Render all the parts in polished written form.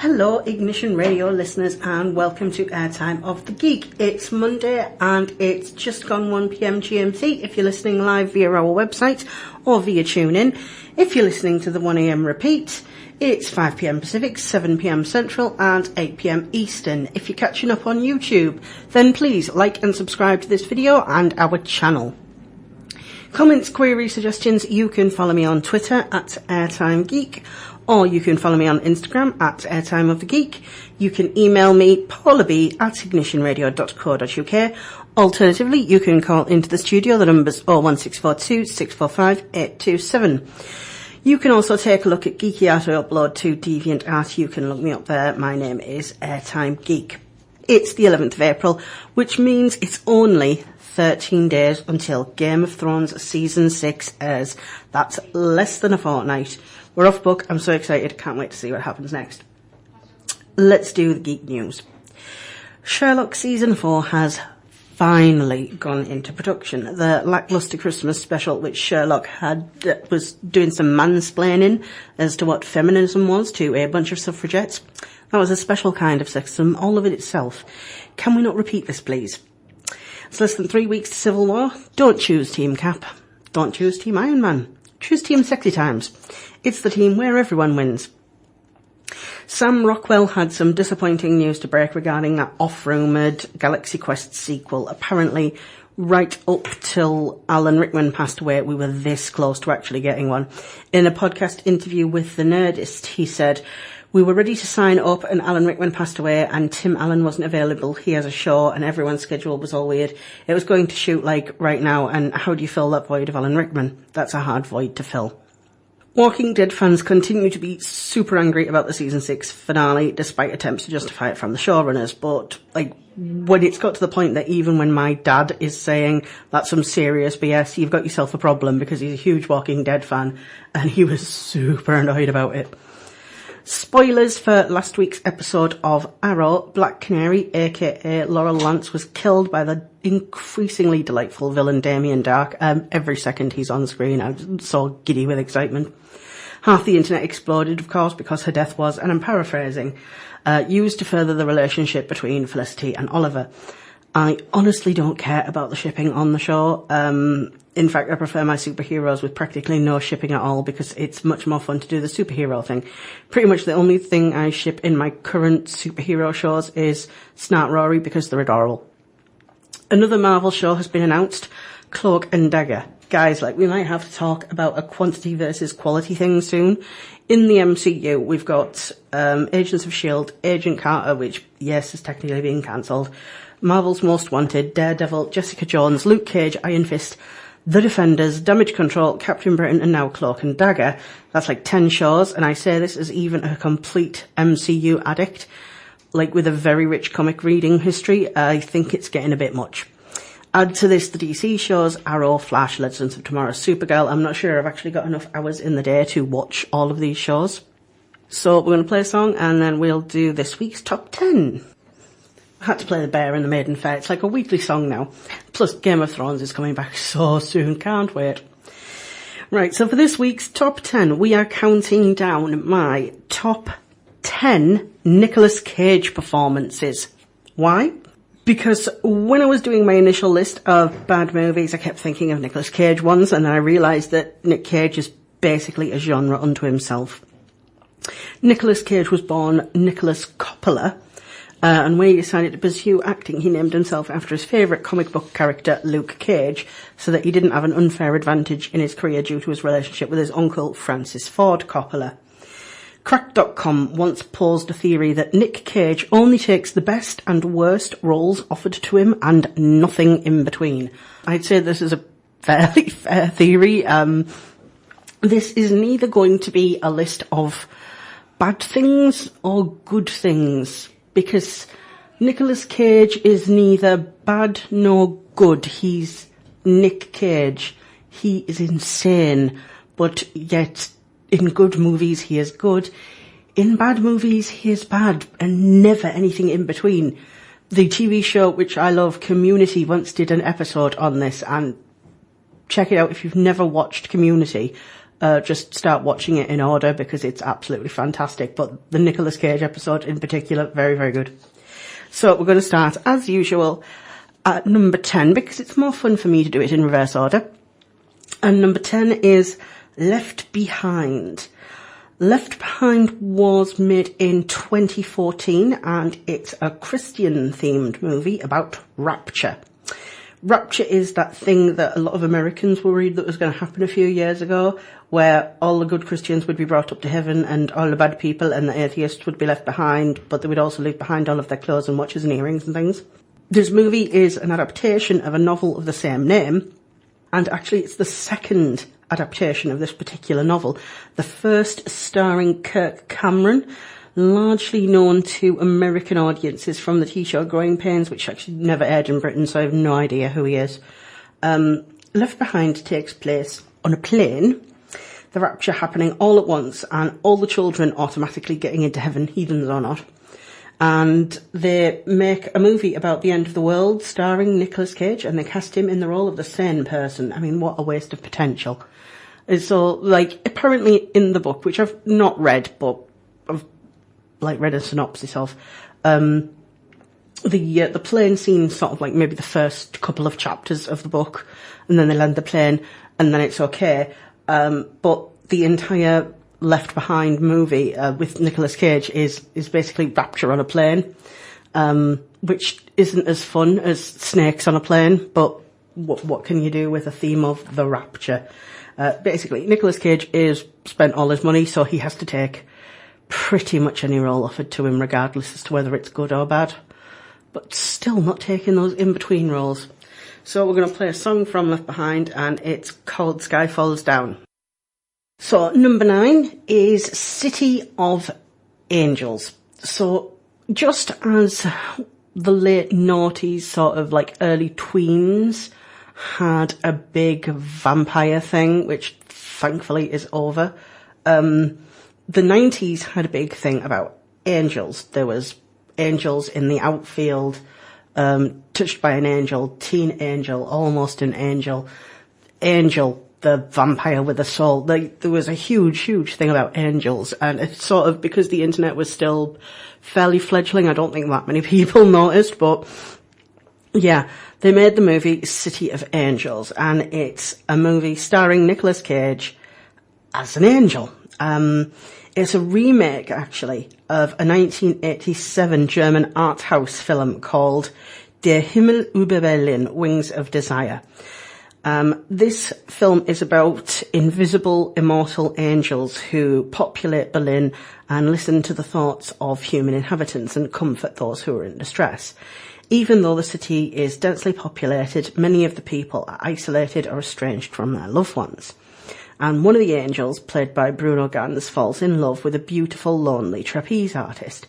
Hello Ignition Radio listeners and welcome to Airtime of the Geek. It's Monday and it's just gone 1pm GMT if you're listening live via our website or via TuneIn. If you're listening to the 1am repeat, it's 5pm Pacific, 7pm Central and 8pm Eastern. If you're catching up on YouTube, then please like and subscribe to this video and our channel. Comments, queries, suggestions, you can follow me on Twitter at Airtime Geek, or you can follow me on Instagram at Airtime of the Geek. You can email me, paulab@ignitionradio.co.uk. Alternatively, you can call into the studio. The number's 01642 645 827. You can also take a look at geeky art I upload to DeviantArt. You can look me up there. My name is Airtime Geek. It's the 11th of April, which means it's only 13 days until Game of Thrones Season 6 airs. That's less than a fortnight. We're off book. I'm so excited. Can't wait to see what happens next. Let's do the geek news. Sherlock Season 4 has finally gone into production. The lackluster Christmas special, which Sherlock was doing some mansplaining as to what feminism was to a bunch of suffragettes. That was a special kind of sexism, all of it itself. Can we not repeat this, please? It's less than 3 weeks to Civil War. Don't choose Team Cap. Don't choose Team Iron Man. Choose Team Sexy Times. It's the team where everyone wins. Sam Rockwell had some disappointing news to break regarding that off-rumoured Galaxy Quest sequel. Apparently, right up till Alan Rickman passed away, we were this close to actually getting one. In a podcast interview with The Nerdist, he said, "We were ready to sign up and Alan Rickman passed away and Tim Allen wasn't available. He has a show and everyone's schedule was all weird. It was going to shoot like right now, and how do you fill that void of Alan Rickman? That's a hard void to fill." Walking Dead fans continue to be super angry about the Season 6 finale, despite attempts to justify it from the showrunners. But, when it's got to the point that even when my dad is saying that's some serious BS, you've got yourself a problem, because he's a huge Walking Dead fan, and he was super annoyed about it. Spoilers for last week's episode of Arrow. Black Canary, aka Laurel Lance, was killed by the increasingly delightful villain Damien Dark. Every second he's on screen, I'm so giddy with excitement. Half the internet exploded, of course, because her death was, and I'm paraphrasing, used to further the relationship between Felicity and Oliver. I honestly don't care about the shipping on the show. In fact, I prefer my superheroes with practically no shipping at all, because it's much more fun to do the superhero thing. Pretty much the only thing I ship in my current superhero shows is Snart Rory, because they're adorable. Another Marvel show has been announced, Cloak and Dagger. Guys, we might have to talk about a quantity versus quality thing soon. In the MCU, we've got Agents of S.H.I.E.L.D., Agent Carter, which, yes, is technically being cancelled, Marvel's Most Wanted, Daredevil, Jessica Jones, Luke Cage, Iron Fist, The Defenders, Damage Control, Captain Britain, and now Cloak and Dagger. That's 10 shows, and I say this as even a complete MCU addict, with a very rich comic reading history. I think it's getting a bit much. Add to this the DC shows, Arrow, Flash, Legends of Tomorrow, Supergirl. I'm not sure I've actually got enough hours in the day to watch all of these shows. So we're going to play a song, and then we'll do this week's Top 10. I had to play The Bear and the Maiden Fair. It's like a weekly song now. Plus, Game of Thrones is coming back so soon. Can't wait. Right, so for this week's Top 10, we are counting down my top 10 Nicolas Cage performances. Why? Because when I was doing my initial list of bad movies, I kept thinking of Nicolas Cage ones, and then I realised that Nick Cage is basically a genre unto himself. Nicolas Cage was born Nicholas Coppola, and when he decided to pursue acting, he named himself after his favourite comic book character, Luke Cage, so that he didn't have an unfair advantage in his career due to his relationship with his uncle, Francis Ford Coppola. Crack.com once posed a theory that Nick Cage only takes the best and worst roles offered to him and nothing in between. I'd say this is a fairly fair theory. This is neither going to be a list of bad things or good things, because Nicolas Cage is neither bad nor good. He's Nick Cage. He is insane, but yet in good movies he is good. In bad movies he is bad, and never anything in between. The TV show which I love, Community, once did an episode on this, and check it out if you've never watched Community. just start watching it in order because it's absolutely fantastic. But the Nicolas Cage episode in particular, very, very good. So we're going to start, as usual, at number 10, because it's more fun for me to do it in reverse order. And number 10 is Left Behind. Left Behind was made in 2014, and it's a Christian-themed movie about rapture. Rapture is that thing that a lot of Americans worried that was going to happen a few years ago, where all the good Christians would be brought up to heaven and all the bad people and the atheists would be left behind, but they would also leave behind all of their clothes and watches and earrings and things. This movie is an adaptation of a novel of the same name, and actually it's the second adaptation of this particular novel. The first starring Kirk Cameron, largely known to American audiences from the TV show Growing Pains, which actually never aired in Britain, so I have no idea who he is. Left Behind takes place on a plane, the rapture happening all at once, and all the children automatically getting into heaven, heathens or not. And they make a movie about the end of the world starring Nicolas Cage, and they cast him in the role of the sane person. I mean, what a waste of potential. And so, like, apparently in the book, which I've not read, but I've, like, read a synopsis of, the plane scene sort of like maybe the first couple of chapters of the book, and then they land the plane, and then it's okay. But the entire Left Behind movie with Nicolas Cage is basically rapture on a plane, which isn't as fun as snakes on a plane, but what can you do with a theme of the rapture? Basically, Nicolas Cage is spent all his money, so he has to take pretty much any role offered to him, regardless as to whether it's good or bad, but still not taking those in-between roles. So we're going to play a song from Left Behind, and it's called Sky Falls Down. So number 9 is City of Angels. So just as the late noughties, sort of like early tweens, had a big vampire thing, which thankfully is over, the 90s had a big thing about angels. There was angels in the outfield, Touched by an Angel, Teen Angel, Almost an Angel, Angel, the vampire with a soul. There was a huge thing about angels, and it's sort of, because the internet was still fairly fledgling, I don't think that many people noticed, but yeah, they made the movie City of Angels, and it's a movie starring Nicolas Cage as an angel. It's a remake, actually, of a 1987 German art house film called Der Himmel über Berlin, Wings of Desire. This film is about invisible, immortal angels who populate Berlin and listen to the thoughts of human inhabitants and comfort those who are in distress. Even though the city is densely populated, many of the people are isolated or estranged from their loved ones. And one of the angels, played by Bruno Ganz, falls in love with a beautiful, lonely trapeze artist.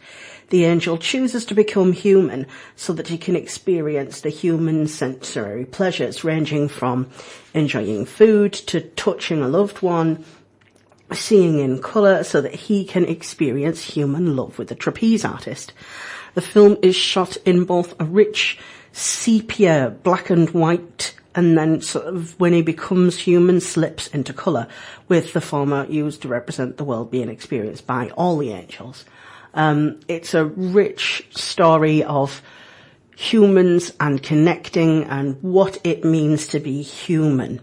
The angel chooses to become human so that he can experience the human sensory pleasures, ranging from enjoying food to touching a loved one, seeing in colour, so that he can experience human love with the trapeze artist. The film is shot in both a rich sepia, black and white, and then sort of when he becomes human slips into colour, with the former used to represent the world being experienced by all the angels. It's a rich story of humans and connecting and what it means to be human.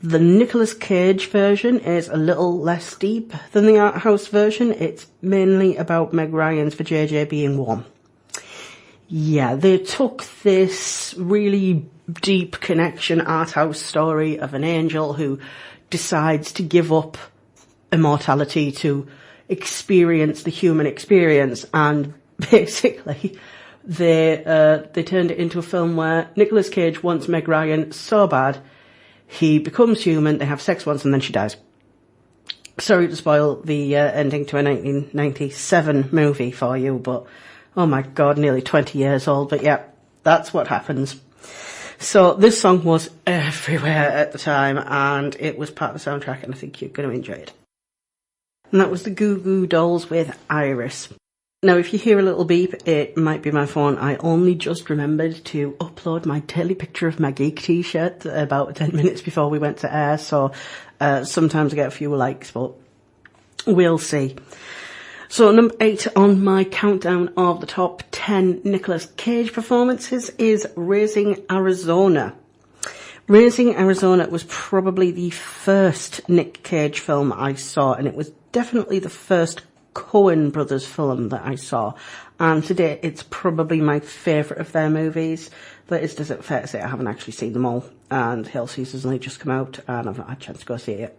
The Nicolas Cage version is a little less deep than the art house version. It's mainly about Meg Ryan's for JJ being one. Yeah, they took this really deep connection art house story of an angel who decides to give up immortality to experience the human experience, and basically they turned it into a film where Nicolas Cage wants Meg Ryan so bad he becomes human, they have sex once, and then she dies. Sorry to spoil the ending to a 1997 movie for you, but oh my god, nearly 20 years old, but yeah, that's what happens. So this song was everywhere at the time, and it was part of the soundtrack, and I think you're going to enjoy it. And that was the Goo Goo Dolls with Iris. Now, if you hear a little beep, it might be my phone. I only just remembered to upload my daily picture of my Geek t-shirt about 10 minutes before we went to air, so sometimes I get a few likes, but we'll see. So number 8 on my countdown of the top 10 Nicolas Cage performances is Raising Arizona. Raising Arizona was probably the first Nick Cage film I saw, and it was definitely the first Coen brothers film that I saw. And today it's probably my favourite of their movies. But is it fair to say I haven't actually seen them all, and Hail Caesar's only just come out, and I've not had a chance to go see it yet.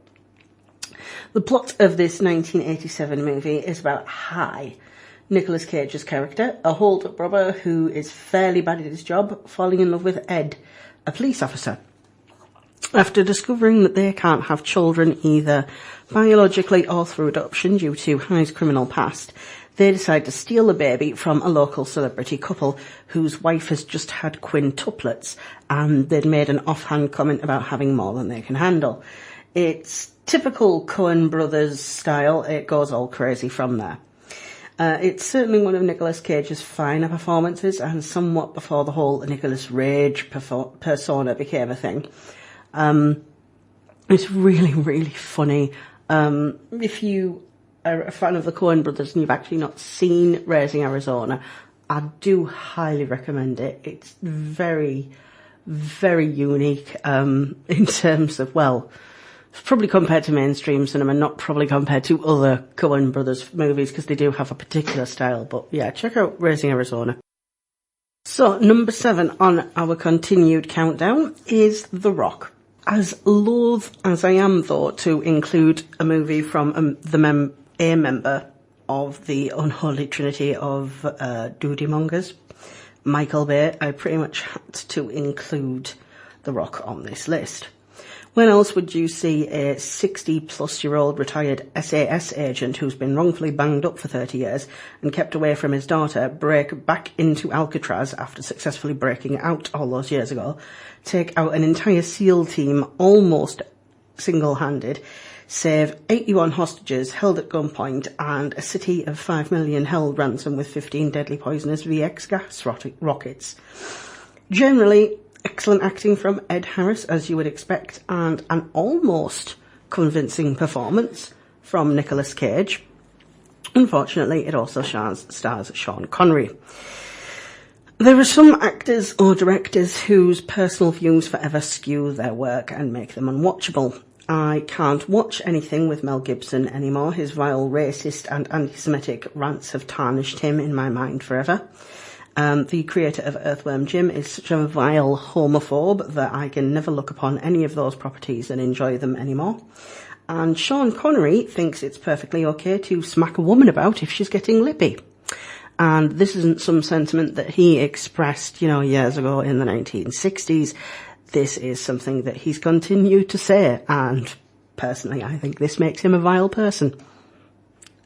The plot of this 1987 movie is about Nicolas Cage's character, a hold-up robber who is fairly bad at his job, falling in love with Ed, a police officer. After discovering that they can't have children either biologically or through adoption due to High's criminal past, they decide to steal the baby from a local celebrity couple whose wife has just had quintuplets, and they'd made an offhand comment about having more than they can handle. It's typical Coen brothers style. It goes all crazy from there. It's certainly one of Nicolas Cage's finer performances, and somewhat before the whole Nicolas Rage persona became a thing. It's really, really funny. If you are a fan of the Coen brothers and you've actually not seen Raising Arizona, I do highly recommend it. It's very, very unique in terms of, probably compared to mainstream cinema, not probably compared to other Coen brothers movies, because they do have a particular style. But yeah, check out Raising Arizona. So number 7 on our continued countdown is The Rock. As loath as I am, though, to include a movie from a member of the unholy trinity of duty mongers, Michael Bay, I pretty much had to include The Rock on this list. When else would you see a 60-plus-year-old retired SAS agent who's been wrongfully banged up for 30 years and kept away from his daughter break back into Alcatraz after successfully breaking out all those years ago, take out an entire SEAL team almost single-handed, save 81 hostages held at gunpoint, and a city of 5 million held ransom with 15 deadly poisonous VX gas rockets? Generally, excellent acting from Ed Harris, as you would expect, and an almost convincing performance from Nicolas Cage. Unfortunately, it also stars Sean Connery. There are some actors or directors whose personal views forever skew their work and make them unwatchable. I can't watch anything with Mel Gibson anymore. His vile racist and anti-Semitic rants have tarnished him in my mind forever. The creator of Earthworm Jim is such a vile homophobe that I can never look upon any of those properties and enjoy them anymore. And Sean Connery thinks it's perfectly okay to smack a woman about if she's getting lippy. And this isn't some sentiment that he expressed, years ago in the 1960s. This is something that he's continued to say, and personally I think this makes him a vile person.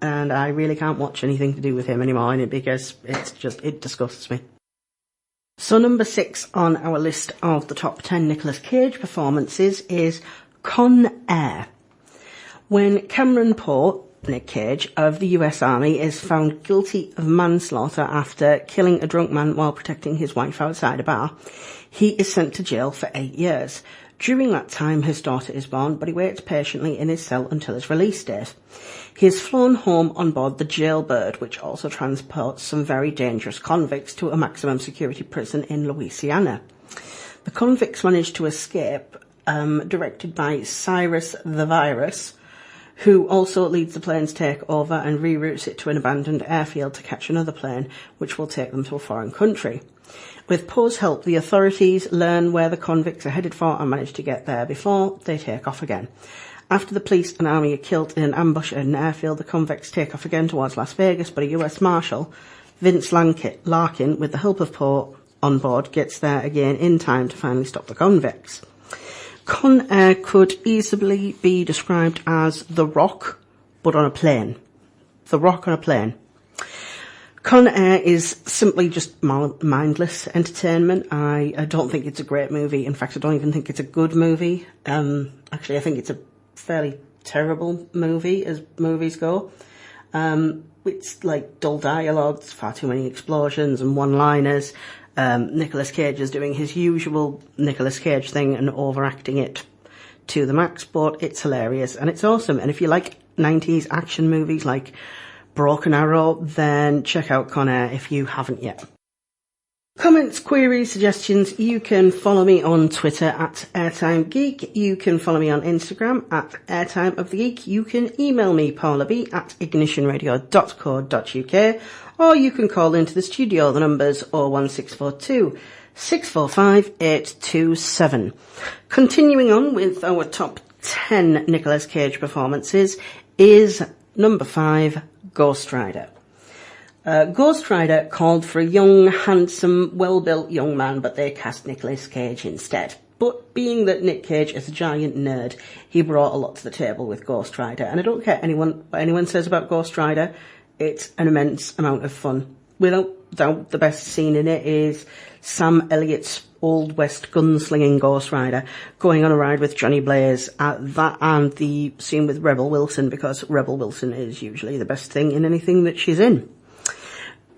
And I really can't watch anything to do with him anymore because it disgusts me. So number 6 on our list of the top 10 Nicolas Cage performances is Con Air. When Cameron Poe, Nick Cage, of the US Army, is found guilty of manslaughter after killing a drunk man while protecting his wife outside a bar, he is sent to jail for 8 years. During that time, his daughter is born, but he waits patiently in his cell until his release date. He is flown home on board the Jailbird, which also transports some very dangerous convicts to a maximum security prison in Louisiana. The convicts manage to escape, directed by Cyrus the Virus, who also leads the plane's takeover and reroutes it to an abandoned airfield to catch another plane, which will take them to a foreign country. With Poe's help, the authorities learn where the convicts are headed for and manage to get there before they take off again. After the police and army are killed in an ambush at an airfield, the convicts take off again towards Las Vegas, but a US Marshal, Vince Larkin, with the help of Poe on board, gets there again in time to finally stop the convicts. Con Air could easily be described as The Rock, but on a plane. The Rock on a plane. Con Air is simply just mindless entertainment. I don't think it's a great movie. In fact, I don't even think it's a good movie. Actually, I think it's a fairly terrible movie as movies go. It's like dull dialogue, far too many explosions and one-liners. Nicolas Cage is doing his usual Nicolas Cage thing and overacting it to the max, but it's hilarious and it's awesome. And if you like 90s action movies like Broken Arrow, then check out Con Air if you haven't yet. Comments, queries, suggestions, you can follow me on Twitter at Airtime Geek. You can follow me on Instagram at Airtime of the Geek. You can email me, Paula B, at ignitionradio.co.uk, or you can call into the studio. The number's 01642 645 827. Continuing on with our top 10 Nicolas Cage performances is number 5, Ghost Rider. Ghost Rider called for a young, handsome, well-built young man, but they cast Nicolas Cage instead. But being that Nick Cage is a giant nerd, he brought a lot to the table with Ghost Rider. And I don't care what anyone says about Ghost Rider, it's an immense amount of fun. Without doubt, the best scene in it is Sam Elliott's Old West gunslinging Ghost Rider going on a ride with Johnny Blaze, that and the scene with Rebel Wilson, because Rebel Wilson is usually the best thing in anything that she's in.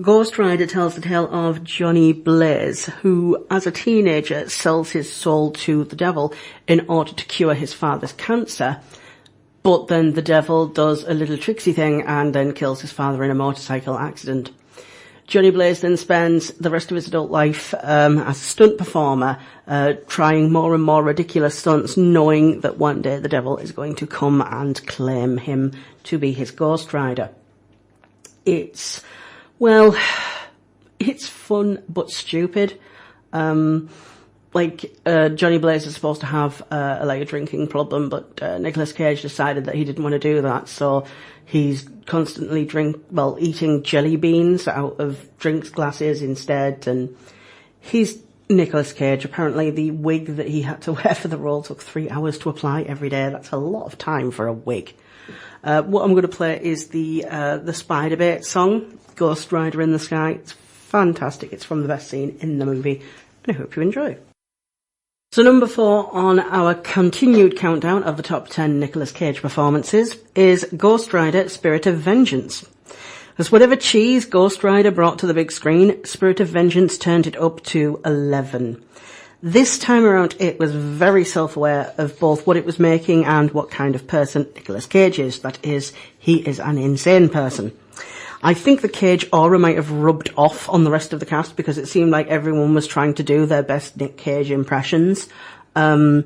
Ghost Rider tells the tale of Johnny Blaze, who, as a teenager, sells his soul to the devil in order to cure his father's cancer, but then the devil does a little tricksy thing and then kills his father in a motorcycle accident. Johnny Blaze then spends the rest of his adult life as a stunt performer, trying more and more ridiculous stunts, knowing that one day the devil is going to come and claim him to be his Ghost Rider. It's fun but stupid. Johnny Blaze is supposed to have a drinking problem, but Nicolas Cage decided that he didn't want to do that, so he's constantly eating jelly beans out of drinks glasses instead, and he's Nicolas Cage. Apparently the wig that he had to wear for the role took 3 hours to apply every day. That's a lot of time for a wig. What I'm going to play is the Spider Bait song, Ghost Rider in the Sky. It's fantastic. It's from the best scene in the movie, and I hope you enjoy. So number 4 on our continued countdown of the top 10 Nicolas Cage performances is Ghost Rider, Spirit of Vengeance. As whatever cheese Ghost Rider brought to the big screen, Spirit of Vengeance turned it up to 11. This time around, it was very self-aware of both what it was making and what kind of person Nicolas Cage is. That is, he is an insane person. I think the Cage aura might have rubbed off on the rest of the cast because it seemed like everyone was trying to do their best Nick Cage impressions. I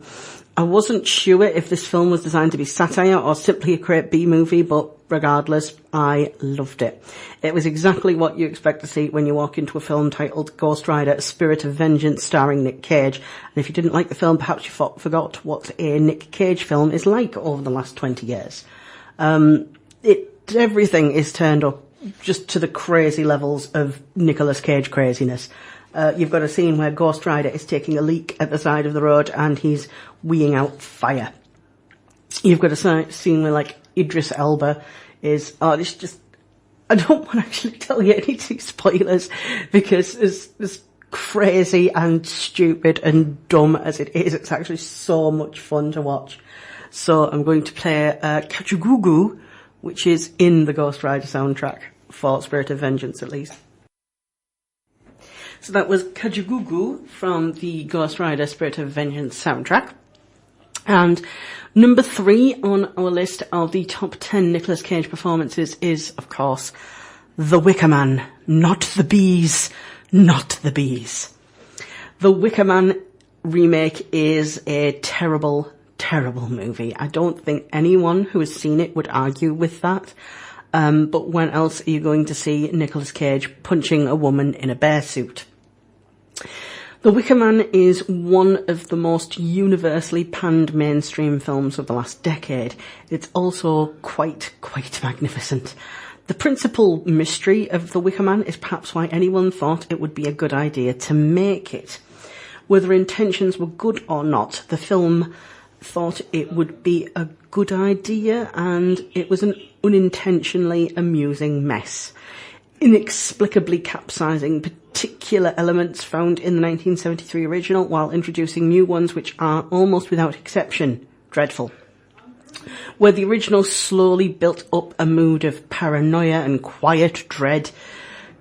wasn't sure if this film was designed to be satire or simply a great B-movie, but regardless, I loved it. It was exactly what you expect to see when you walk into a film titled Ghost Rider, Spirit of Vengeance, starring Nick Cage. And if you didn't like the film, perhaps you forgot what a Nick Cage film is like over the last 20 years. Everything is turned up just to the crazy levels of Nicolas Cage craziness. You've got a scene where Ghost Rider is taking a leak at the side of the road and he's weeing out fire. You've got a scene where Idris Elba is, I don't want to actually tell you any two spoilers because as crazy and stupid and dumb as it is, it's actually so much fun to watch. So I'm going to play Kachugugu, which is in the Ghost Rider soundtrack for Spirit of Vengeance, at least. So that was Kajugugu from the Ghost Rider Spirit of Vengeance soundtrack. And number 3 on our list of the top 10 Nicolas Cage performances is, of course, The Wicker Man. Not the bees. Not the bees. The Wicker Man remake is a terrible, terrible movie. I don't think anyone who has seen it would argue with that. But when else are you going to see Nicolas Cage punching a woman in a bear suit? The Wicker Man is one of the most universally panned mainstream films of the last decade. It's also quite magnificent. The principal mystery of The Wicker Man is perhaps why anyone thought it would be a good idea to make it. Whether intentions were good or not, the film thought it would be a good idea, and it was an unintentionally amusing mess, inexplicably capsizing particular elements found in the 1973 original while introducing new ones which are, almost without exception, dreadful. Where the original slowly built up a mood of paranoia and quiet dread,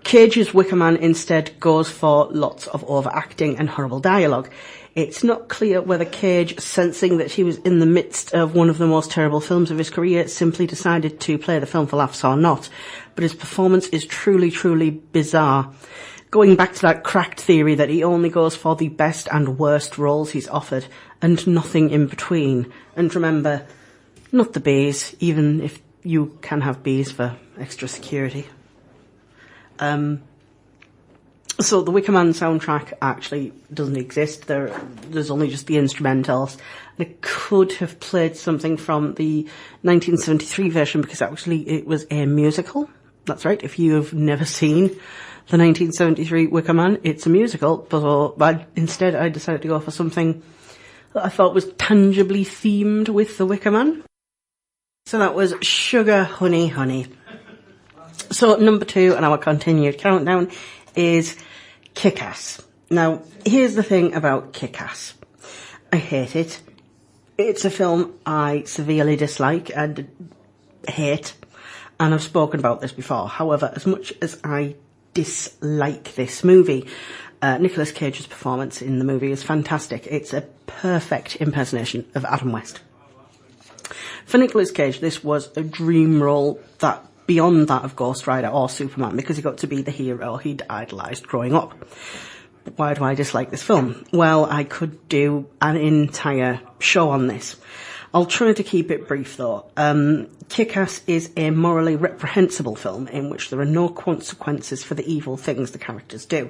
Cage's Wicker Man instead goes for lots of overacting and horrible dialogue. It's not clear whether Cage, sensing that he was in the midst of one of the most terrible films of his career, simply decided to play the film for laughs or not, but his performance is truly, truly bizarre. Going back to that cracked theory that he only goes for the best and worst roles he's offered, and nothing in between. And remember, not the Bs, even if you can have Bs for extra security. So the Wicker Man soundtrack actually doesn't exist. There's only just the instrumentals. And it could have played something from the 1973 version because actually it was a musical. That's right, if you have never seen the 1973 Wicker Man, it's a musical. But instead I decided to go for something that I thought was tangibly themed with the Wicker Man. So that was Sugar Honey Honey. So number 2 on our continued countdown is Kick-Ass. Now, here's the thing about Kick-Ass. I hate it. It's a film I severely dislike and hate, and I've spoken about this before. However, as much as I dislike this movie, Nicolas Cage's performance in the movie is fantastic. It's a perfect impersonation of Adam West. For Nicolas Cage, this was a dream role that beyond that of Ghost Rider or Superman, because he got to be the hero he'd idolised growing up. But why do I dislike this film? Well, I could do an entire show on this. I'll try to keep it brief though. Kick-Ass is a morally reprehensible film in which there are no consequences for the evil things the characters do.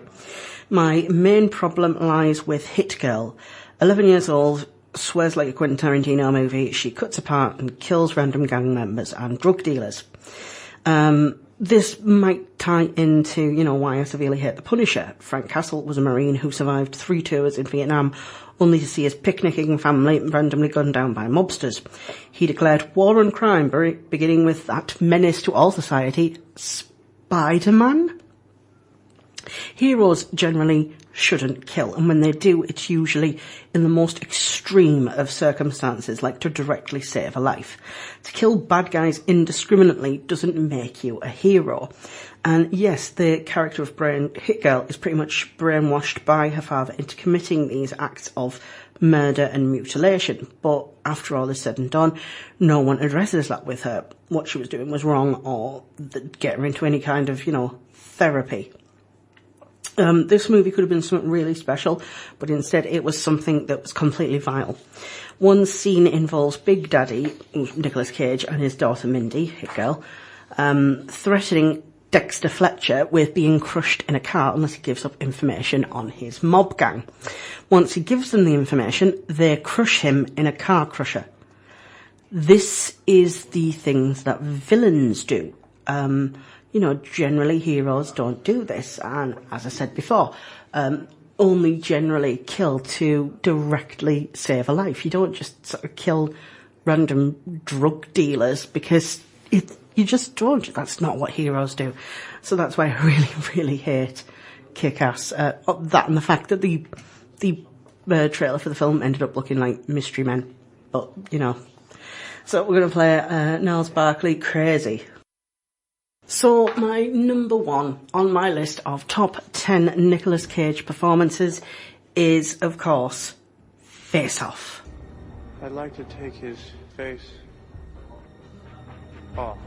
My main problem lies with Hit Girl. 11 years old, swears like a Quentin Tarantino movie, she cuts apart and kills random gang members and drug dealers. This might tie into, why I severely hate The Punisher. Frank Castle was a Marine who survived 3 tours in Vietnam, only to see his picnicking family randomly gunned down by mobsters. He declared war on crime, beginning with that menace to all society, Spider-Man. Heroes generally shouldn't kill, and when they do, it's usually in the most extreme of circumstances, like to directly save a life. To kill bad guys indiscriminately doesn't make you a hero. And yes, the character of Hit Girl is pretty much brainwashed by her father into committing these acts of murder and mutilation. But after all is said and done, no one addresses that with her. What she was doing was wrong, or get her into any kind of, therapy. This movie could have been something really special, but instead it was something that was completely vile. One scene involves Big Daddy, Nicolas Cage, and his daughter Mindy, Hit Girl, threatening Dexter Fletcher with being crushed in a car unless he gives up information on his mob gang. Once he gives them the information, they crush him in a car crusher. This is the things that villains do. Generally heroes don't do this, and as I said before, only generally kill to directly save a life. You don't just sort of kill random drug dealers because you just don't. That's not what heroes do. So that's why I really, really hate Kick-Ass. That and the fact that the trailer for the film ended up looking like Mystery Men. But, So we're going to play Gnarls Barkley, Crazy. So my number 1 on my list of top 10 Nicolas Cage performances is, of course, Face Off. I'd like to take his face off.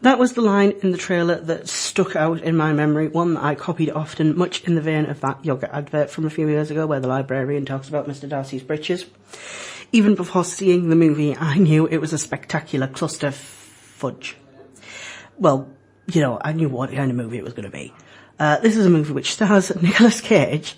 That was the line in the trailer that stuck out in my memory, one that I copied often, much in the vein of that yogurt advert from a few years ago where the librarian talks about Mr. Darcy's britches. Even before seeing the movie, I knew it was a spectacular cluster fudge. Well, I knew what kind of movie it was going to be. This is a movie which stars Nicolas Cage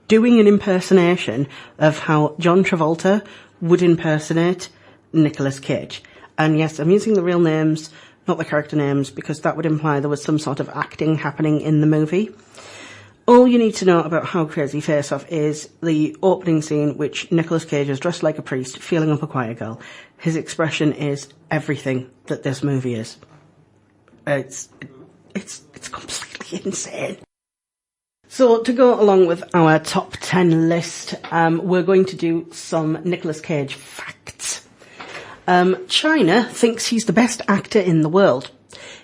doing an impersonation of how John Travolta would impersonate Nicolas Cage. And yes, I'm using the real names, not the character names, because that would imply there was some sort of acting happening in the movie. All you need to know about how crazy Face Off is the opening scene, which Nicolas Cage is dressed like a priest, feeling up a choir girl. His expression is everything that this movie is. It's completely insane. So to go along with our top 10 list, we're going to do some Nicolas Cage facts. China thinks he's the best actor in the world.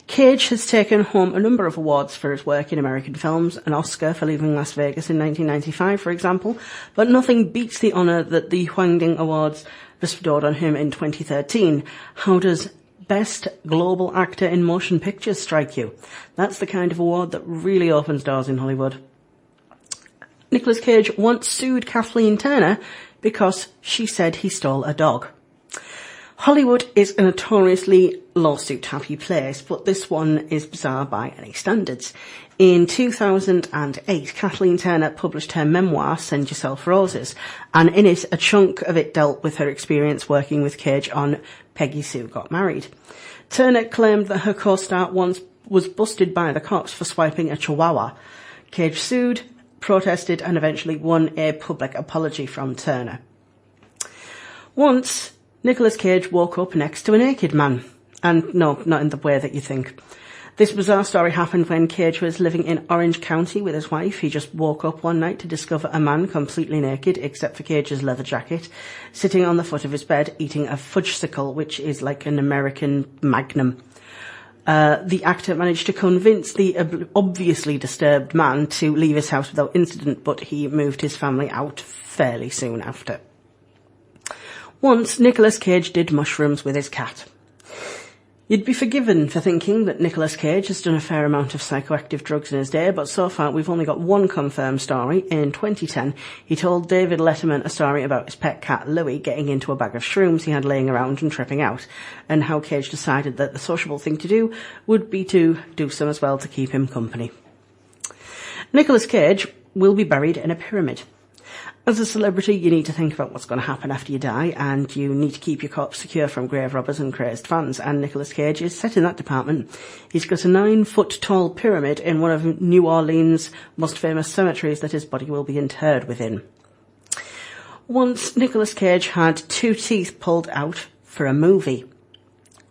Cage has taken home a number of awards for his work in American films, an Oscar for Leaving Las Vegas in 1995, for example, but nothing beats the honour that the Huangding Awards bestowed on him in 2013. How does Best Global Actor in Motion Pictures strike you? That's the kind of award that really opens doors in Hollywood. Nicolas Cage once sued Kathleen Turner because she said he stole a dog. Hollywood is a notoriously lawsuit-happy place, but this one is bizarre by any standards. In 2008, Kathleen Turner published her memoir, Send Yourself Roses, and in it, a chunk of it dealt with her experience working with Cage on Peggy Sue Got Married. Turner claimed that her co-star once was busted by the cops for swiping a chihuahua. Cage sued, protested, and eventually won a public apology from Turner. Once, Nicolas Cage woke up next to a naked man. And no, not in the way that you think. This bizarre story happened when Cage was living in Orange County with his wife. He just woke up one night to discover a man completely naked, except for Cage's leather jacket, sitting on the foot of his bed eating a fudgesicle, which is like an American Magnum. The actor managed to convince the obviously disturbed man to leave his house without incident, but he moved his family out fairly soon after. Once, Nicolas Cage did mushrooms with his cat. You'd be forgiven for thinking that Nicolas Cage has done a fair amount of psychoactive drugs in his day, but so far we've only got one confirmed story. In 2010, he told David Letterman a story about his pet cat Louie getting into a bag of shrooms he had laying around and tripping out, and how Cage decided that the sociable thing to do would be to do some as well to keep him company. Nicolas Cage will be buried in a pyramid. As a celebrity, you need to think about what's going to happen after you die, and you need to keep your corpse secure from grave robbers and crazed fans, and Nicolas Cage is set in that department. He's got a 9-foot-tall pyramid in one of New Orleans' most famous cemeteries that his body will be interred within. Once, Nicolas Cage had 2 teeth pulled out for a movie.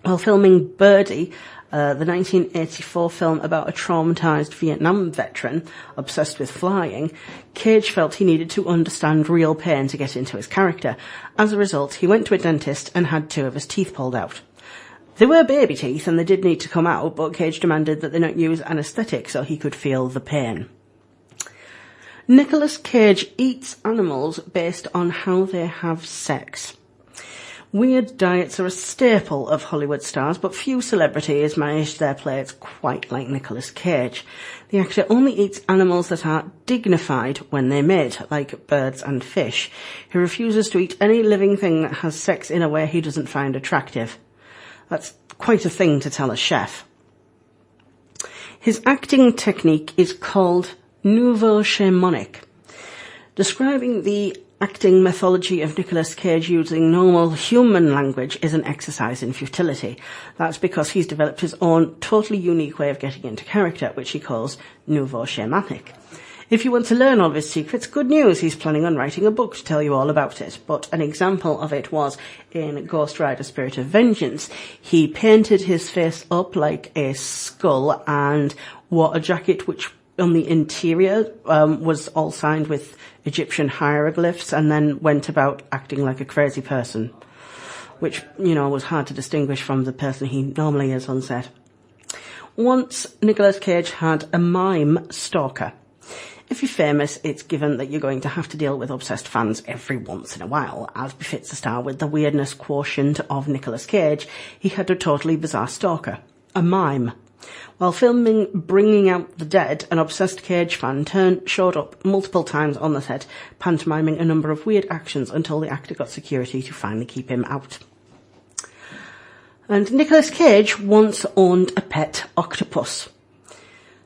While filming Birdie, the 1984 film about a traumatised Vietnam veteran obsessed with flying, Cage felt he needed to understand real pain to get into his character. As a result, he went to a dentist and had 2 of his teeth pulled out. They were baby teeth and they did need to come out, but Cage demanded that they not use anaesthetic so he could feel the pain. Nicolas Cage eats animals based on how they have sex. Weird diets are a staple of Hollywood stars, but few celebrities manage their plates quite like Nicolas Cage. The actor only eats animals that are dignified when they mate, like birds and fish. He refuses to eat any living thing that has sex in a way he doesn't find attractive. That's quite a thing to tell a chef. His acting technique is called nouveau shamanic. Describing the acting methodology of Nicolas Cage using normal human language is an exercise in futility. That's because he's developed his own totally unique way of getting into character, which he calls nouveau shamanic. If you want to learn all of his secrets, good news, he's planning on writing a book to tell you all about it. But an example of it was in Ghost Rider Spirit of Vengeance. He painted his face up like a skull and wore a jacket which on the interior was all signed with Egyptian hieroglyphs, and then went about acting like a crazy person, which, was hard to distinguish from the person he normally is on set. Once, Nicolas Cage had a mime stalker. If you're famous, it's given that you're going to have to deal with obsessed fans every once in a while. As befits a star with the weirdness quotient of Nicolas Cage, he had a totally bizarre stalker, a mime. While filming Bringing Out the Dead, an obsessed Cage fan showed up multiple times on the set, pantomiming a number of weird actions until the actor got security to finally keep him out. And Nicolas Cage once owned a pet octopus.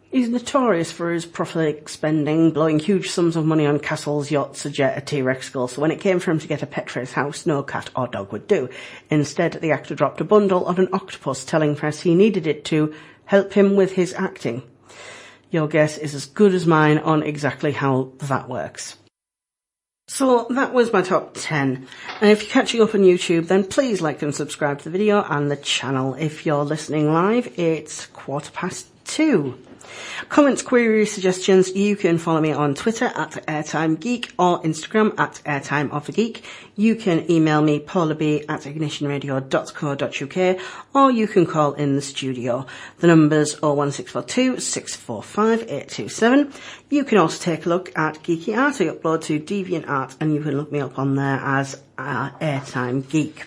He's notorious for his prolific spending, blowing huge sums of money on castles, yachts, a jet, a T-Rex skull, so when it came for him to get a pet for his house, no cat or dog would do. Instead, the actor dropped a bundle on an octopus, telling press he needed it to help him with his acting. Your guess is as good as mine on exactly how that works. So that was my top 10. And if you're catching up on YouTube, then please like and subscribe to the video and the channel. If you're listening live, it's 2:15. Comments, queries, suggestions, you can follow me on Twitter at Airtime Geek or Instagram at Airtime of the Geek. You can email me paulab@ignitionradio.co.uk or you can call in the studio. The number's 01642 645 827. You can also take a look at Geeky Art. I upload to DeviantArt and you can look me up on there as Airtime Geek.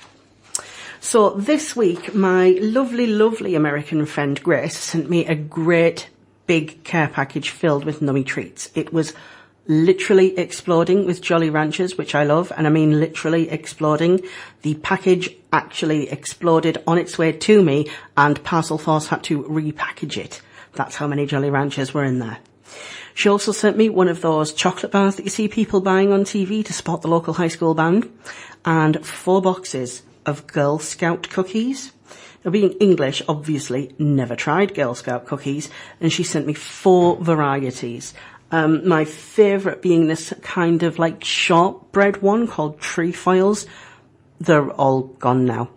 So this week, my lovely, lovely American friend Grace sent me a great big care package filled with nummy treats. It was literally exploding with Jolly Ranchers, which I love, and I mean literally exploding. The package actually exploded on its way to me, and Parcel Force had to repackage it. That's how many Jolly Ranchers were in there. She also sent me one of those chocolate bars that you see people buying on TV to support the local high school band, and 4 boxes of Girl Scout cookies. Now, being English, obviously, never tried Girl Scout cookies, and she sent me 4 varieties. My favourite being this kind of like shortbread one called Trefoils. They're all gone now.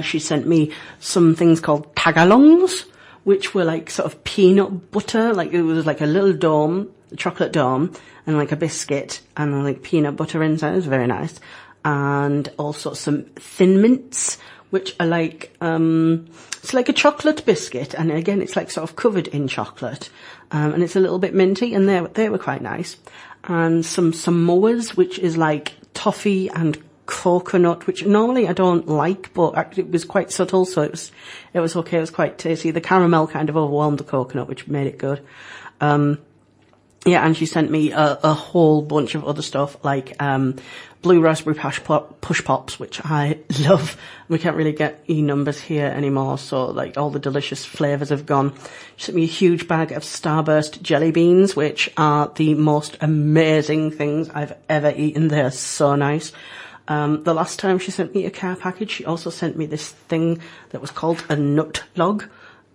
She sent me some things called tagalongs, which were like sort of peanut butter, like it was like a little dome, a chocolate dome, and like a biscuit, and like peanut butter inside. It was very nice. And also some Thin Mints, which are like, it's like a chocolate biscuit, and again, it's like sort of covered in chocolate, and it's a little bit minty, and they were quite nice. And some Samoas, which is like toffee and coconut, which normally I don't like, but it was quite subtle, so it was okay. It was quite tasty. The caramel kind of overwhelmed the coconut, which made it good. Yeah, and she sent me a whole bunch of other stuff, like blue raspberry push pops, which I love. We can't really get E-numbers here anymore, so like all the delicious flavours have gone. She sent me a huge bag of Starburst jelly beans, which are the most amazing things I've ever eaten. They're so nice. The last time she sent me a care package, she also sent me this thing that was called a nut log.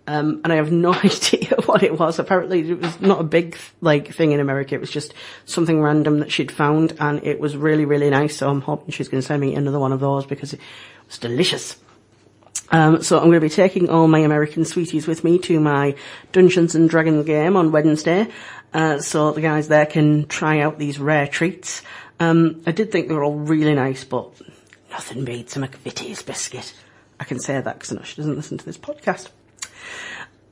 And I have no idea what it was. Apparently it was not a big, like, thing in America. It was just something random that she'd found, and it was really, really nice. So I'm hoping she's going to send me another one of those because it was delicious. So I'm going to be taking all my American sweeties with me to my Dungeons and Dragons game on Wednesday. So the guys there can try out these rare treats. I did think they were all really nice, but nothing beats a McVitie's biscuit. I can say that because I know she doesn't listen to this podcast.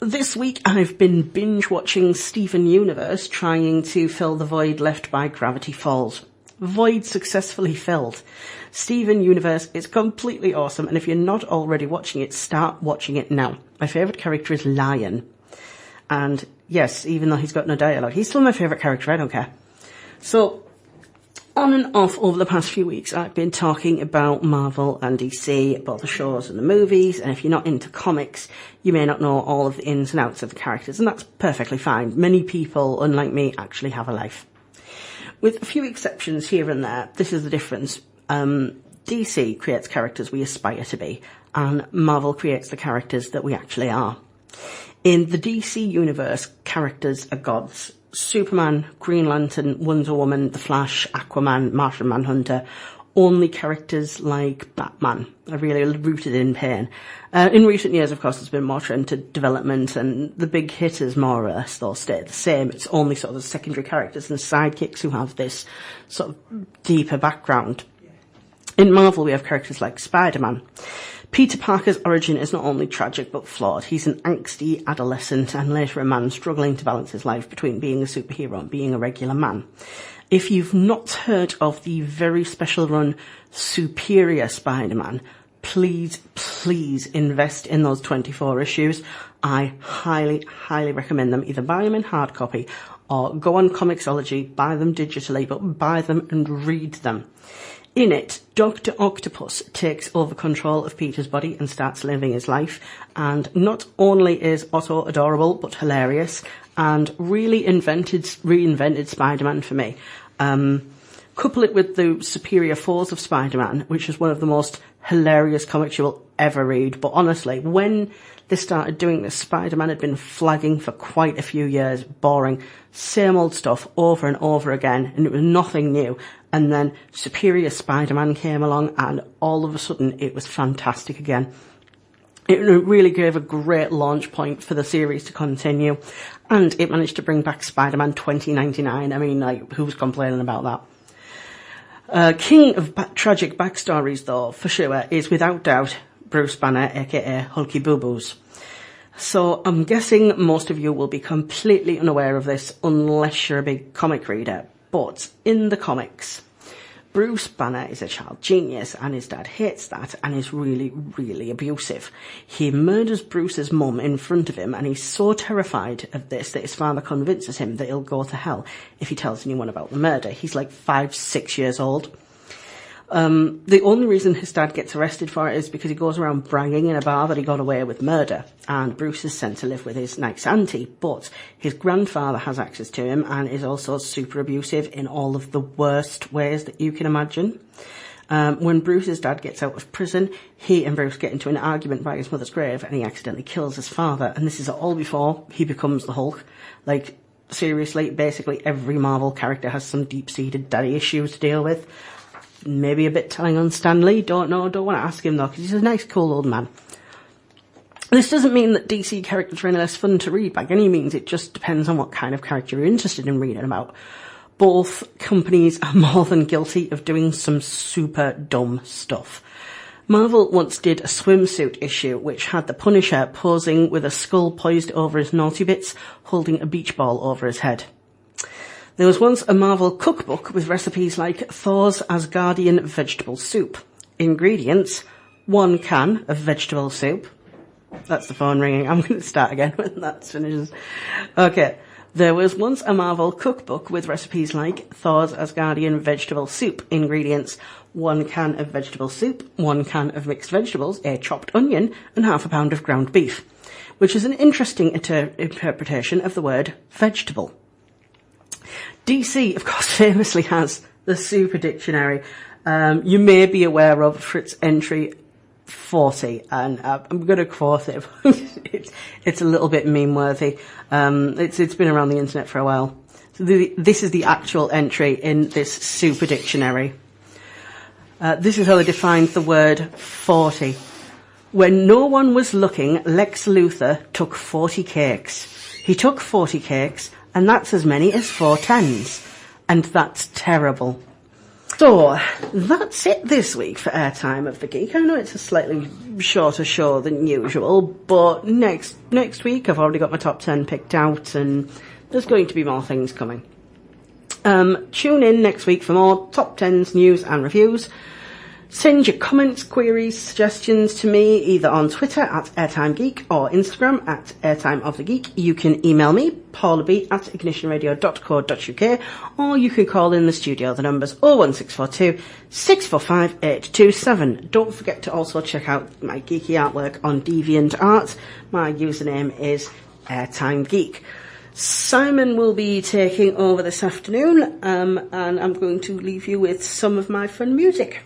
This week I've been binge-watching Steven Universe, trying to fill the void left by Gravity Falls. Void successfully filled. Steven Universe is completely awesome, and if you're not already watching it, start watching it now. My favourite character is Lion. And yes, even though he's got no dialogue, he's still my favourite character, I don't care. So, on and off over the past few weeks, I've been talking about Marvel and DC, about the shows and the movies, and if you're not into comics, you may not know all of the ins and outs of the characters, and that's perfectly fine. Many people, unlike me, actually have a life. With a few exceptions here and there, this is the difference. DC creates characters we aspire to be, and Marvel creates the characters that we actually are. In the DC universe, characters are gods. Superman, Green Lantern, Wonder Woman, The Flash, Aquaman, Martian Manhunter, only characters like Batman are really rooted in pain. In recent years, of course, there's been more trend to development, and the big hitters more or less all stay the same. It's only sort of the secondary characters and sidekicks who have this sort of deeper background. In Marvel, we have characters like Spider-Man. Peter Parker's origin is not only tragic but flawed. He's an angsty adolescent and later a man struggling to balance his life between being a superhero and being a regular man. If you've not heard of the very special run Superior Spider-Man, please invest in those 24 issues. I highly, highly recommend them. Either buy them in hard copy or go on Comixology, buy them digitally, but buy them and read them. In it, Dr. Octopus takes over control of Peter's body and starts living his life. And not only is Otto adorable, but hilarious, and really reinvented Spider-Man for me. Couple it with the Superior Foes of Spider-Man, which is one of the most hilarious comics you will ever read. But honestly, when they started doing this, Spider-Man had been flagging for quite a few years, boring, same old stuff over and over again, and it was nothing new. And then Superior Spider-Man came along, and all of a sudden it was fantastic again. It really gave a great launch point for the series to continue, and it managed to bring back Spider-Man 2099. I mean, like, who's complaining about that? King of tragic backstories, though, for sure, is without doubt Bruce Banner, aka Hulky Boo Boos. So I'm guessing most of you will be completely unaware of this unless you're a big comic reader. But in the comics, Bruce Banner is a child genius, and his dad hates that and is really, really abusive. He murders Bruce's mum in front of him, and he's so terrified of this that his father convinces him that he'll go to hell if he tells anyone about the murder. He's like 5-6 years old. The only reason his dad gets arrested for it is because he goes around bragging in a bar that he got away with murder, and Bruce is sent to live with his nice auntie, but his grandfather has access to him and is also super abusive in all of the worst ways that you can imagine. When Bruce's dad gets out of prison, he and Bruce get into an argument by his mother's grave, and he accidentally kills his father, and this is all before he becomes the Hulk. Like, seriously, basically every Marvel character has some deep-seated daddy issues to deal with. Maybe a bit telling on Stan Lee, don't know, don't want to ask him though, because he's a nice, cool old man. This doesn't mean that DC characters are any less fun to read by any means, it just depends on what kind of character you're interested in reading about. Both companies are more than guilty of doing some super dumb stuff. Marvel once did a swimsuit issue which had the Punisher posing with a skull poised over his naughty bits, holding a beach ball over his head. There was once a Marvel cookbook with recipes like Thor's Asgardian vegetable soup. Ingredients: 1 can of vegetable soup. That's the phone ringing. I'm going to start again when that finishes. Okay. There was once a Marvel cookbook with recipes like Thor's Asgardian vegetable soup. Ingredients: 1 can of vegetable soup, 1 can of mixed vegetables, a chopped onion, and half a pound of ground beef. Which is an interesting interpretation of the word vegetable. DC, of course, famously has the Super Dictionary. You may be aware of for its entry 40, and I'm going to quote it. It's a little bit meme-worthy. It's been around the internet for a while. So this is the actual entry in this Super Dictionary. This is how they defined the word 40. When no one was looking, Lex Luthor took 40 cakes. He took 40 cakes, and that's as many as 4 tens. And that's terrible. So, that's it this week for Airtime of the Geek. I know it's a slightly shorter show than usual, but next week I've already got my top 10 picked out, and there's going to be more things coming. Tune in next week for more top 10s, news and reviews. Send your comments, queries, suggestions to me either on Twitter at AirtimeGeek or Instagram at AirtimeOfTheGeek. You can email me, paulab@ignitionradio.co.uk, or you can call in the studio. The number's 01642 645 827. Don't forget to also check out my geeky artwork on DeviantArt. My username is AirtimeGeek. Simon will be taking over this afternoon, and I'm going to leave you with some of my fun music.